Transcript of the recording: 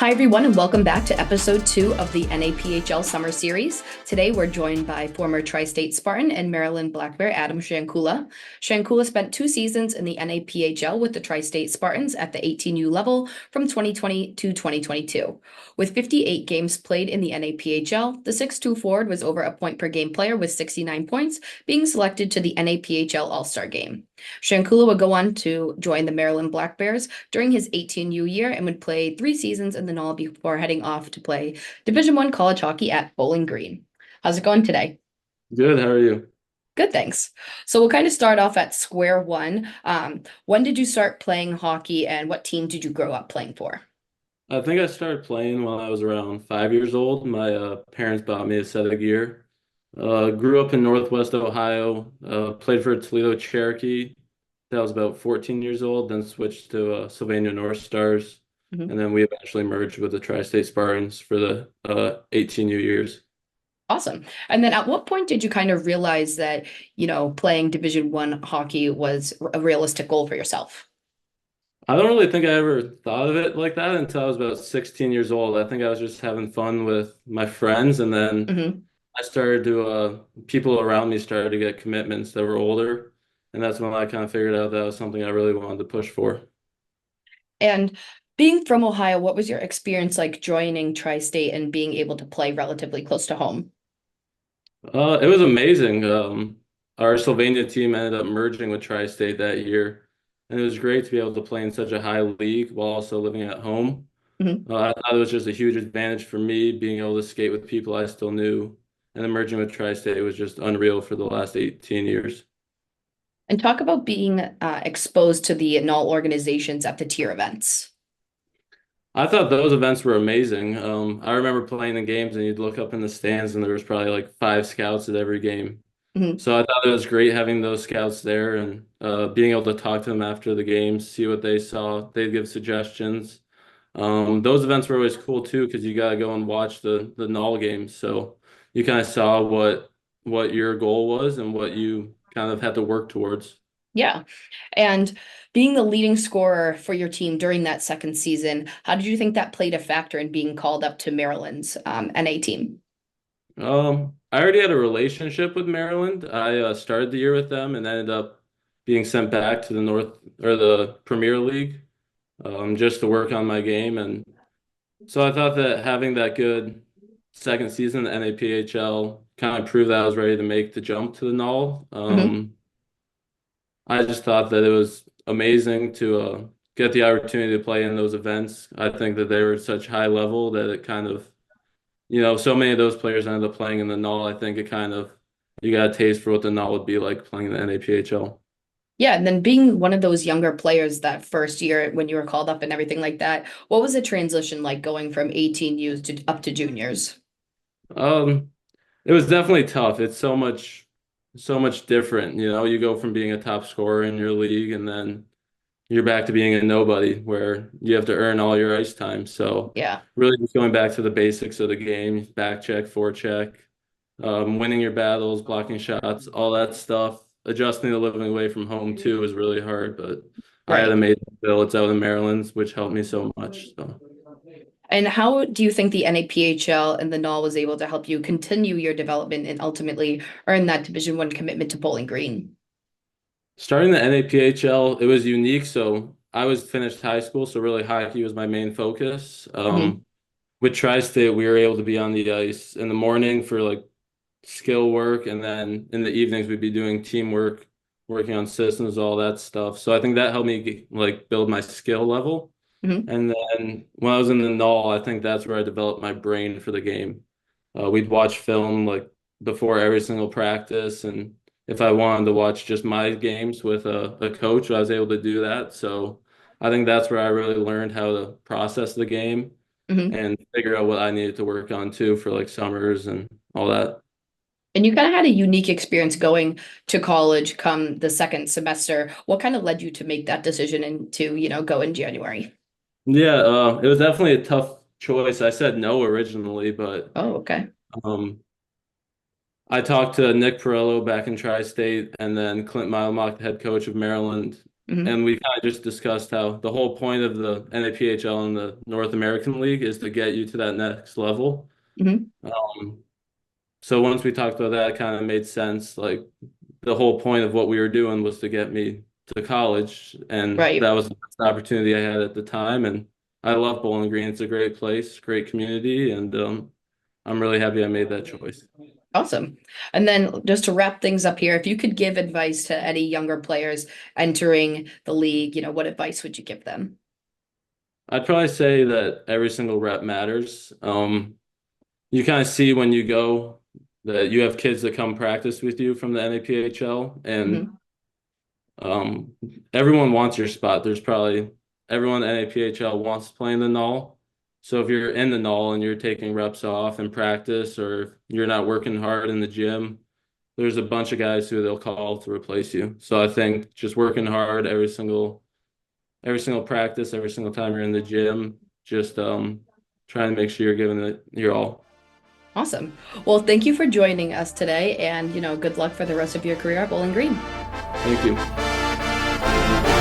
Hi, everyone, and welcome back to episode 2 of the NAPHL Summer Series. Today, we're joined by former Tri-State Spartan and Maryland Black Bear Adam Schankula. Schankula spent 2 seasons in the NAPHL with the Tri-State Spartans at the 18U level from 2020 to 2022. With 58 games played in the NAPHL, the 6'2" forward was over a point per game player with 69 points, being selected to the NAPHL All-Star game. Schankula would go on to join the Maryland Black Bears during his 18U year and would play 3 seasons in the NAHL before heading off to play Division I college hockey at Bowling Green. How's it going today? Good. How are you? Good, thanks. So we'll kind of start off at square one. When did you start playing hockey and what team did you grow up playing for? I think I started playing when I was around 5 years old. My parents bought me a set of gear. Grew up in Northwest Ohio. Played for Toledo Cherokee. That was about 14 years old. Then switched to Sylvania North Stars, Mhm. and then we eventually merged with the Tri-State Spartans for the 18U years. Awesome. And then at what point did you kind of realize that, playing Division I hockey was a realistic goal for yourself? I don't really think I ever thought of it like that until I was about 16 years old. I think I was just having fun with my friends, and then Mhm. I started to people around me started to get commitments that were older, and that's when I kind of figured out that was something I really wanted to push for. And being from Ohio, what was your experience like joining Tri-State and being able to play relatively close to home? It was amazing. Our Sylvania team ended up merging with Tri-State that year, and it was great to be able to play in such a high league while also living at home. Mhm. I thought it was just a huge advantage for me being able to skate with people I still knew, and then merging with Tri-State was just unreal for the last 18 years. And talk about being exposed to the NAHL organizations at the tier events. I thought those events were amazing. I remember playing in games and you'd look up in the stands and there was probably like 5 scouts at every game. Mhm. So I thought it was great having those scouts there and being able to talk to them after the games, see what they saw. They'd give suggestions. Those events were always cool too because you got to go and watch the NAHL games. So you kind of saw what your goal was and what you kind of had to work towards. Yeah. And being the leading scorer for your team during that second season, how did you think that played a factor in being called up to Maryland's NA team? I already had a relationship with Maryland. I started the year with them and ended up being sent back to the North or the Premier League just to work on my game. And so I thought that having that good second season in the NAPHL kind of proved that I was ready to make the jump to the NAHL. Mhm. I just thought that it was amazing to get the opportunity to play in those events. I think that they were such high level that it kind of so many of those players ended up playing in the NAHL. I think it kind of you got a taste for what the NAHL would be like playing in the NAPHL. Yeah, and then being one of those younger players that first year when you were called up and everything like that, what was the transition like going from 18 U's to up to juniors? Um, it was definitely tough. It's so much different. You go from being a top scorer in your league and then you're back to being a nobody where you have to earn all your ice time. So Yeah. really just going back to the basics of the game, back check, forecheck, winning your battles, blocking shots, all that stuff. Adjusting to living away from home too was really hard, but I had Right. amazing billets out in Maryland, which helped me so much. So And how do you think the NAPHL and the NAHL was able to help you continue your development and ultimately earn that Division I commitment to Bowling Green? starting the NAPHL, it was unique. So I was finished high school, so really hockey was my main focus. Mhm. With Tri-State, we were able to be on the ice in the morning for like skill work, and then in the evenings we'd be doing teamwork, working on systems, all that stuff. So I think that helped me like build my skill level. Mhm. And then when I was in the NAHL, I think that's where I developed my brain for the game. We'd watch film like before every single practice, and if I wanted to watch just my games with a coach, I was able to do that. So I think that's where I really learned how to process the game Mhm. and figure out what I needed to work on too for like summers and all that. And you kind of had a unique experience going to college come the second semester. What kind of led you to make that decision and to, go in January? Yeah, it was definitely a tough choice. I said no originally, but Oh, okay. um, I talked to Nick Perello back in Tri-State and then Clint Milemock, the head coach of Maryland. Hmm. And we kind of just discussed how the whole point of the NAPHL and the North American League is to get you to that next level. Hmm. Um, so once we talked about that, it kind of made sense. Like the whole point of what we were doing was to get me to college, and that Right. was the best opportunity I had at the time. And I love Bowling Green. It's a great place, great community, and I'm really happy I made that choice. Awesome. And then just to wrap things up here, if you could give advice to any younger players entering the league, what advice would you give them? I'd probably say that every single rep matters. You kind of see when you go that you have kids that come practice with you from the NAPHL, and Hmm. um, everyone wants your spot. There's probably everyone in NAPHL wants to play in the null. So if you're in the null and you're taking reps off in practice, or if you're not working hard in the gym, there's a bunch of guys who they'll call to replace you. So I think just working hard every single practice, every single time you're in the gym, just trying to make sure you're giving it your all. Awesome. Well, thank you for joining us today and, good luck for the rest of your career at Bowling Green. Thank you.